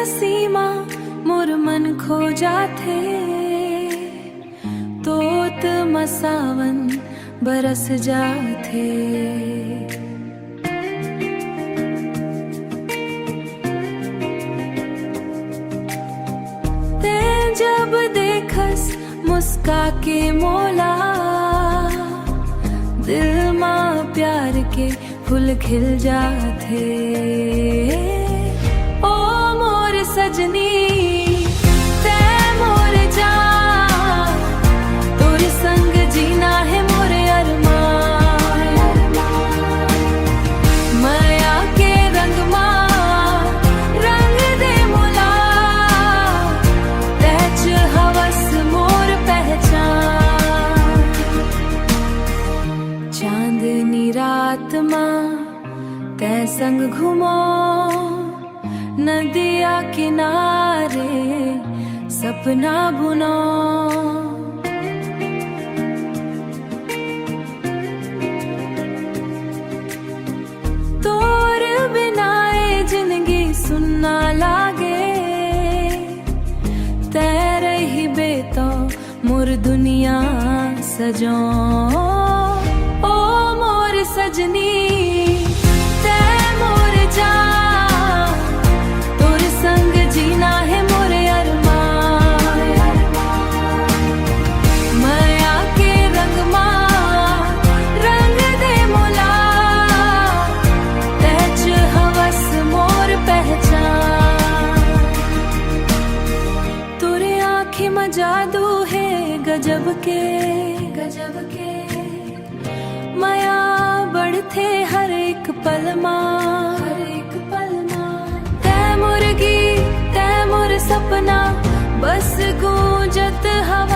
सीमा मोर मन खो जाथे, तोत मसावन बरस जाथे। ते जब देखस मुस्का के मोला, दिल मां प्यार के फूल खिल जाथे। ओ मोर सजनी तै मोर जान, तोरे संग जीना है मोरे अरमान। माया के रंग मां रंग दे मोला, तै च हवस मोर पहचान। चांदनी रात मां तै संग घूमो, नदिया किनारे सपना बुनो। तोर बिनाए जिंदगी सुनना लागे, तेरे ही बेतो मोर दुनिया सजो। ओ मोर सजनी जादू है गजब के माया बढ़थे हर एक पल मां। तै मोर गीत तै मोर सपना बस गूंजत हवा।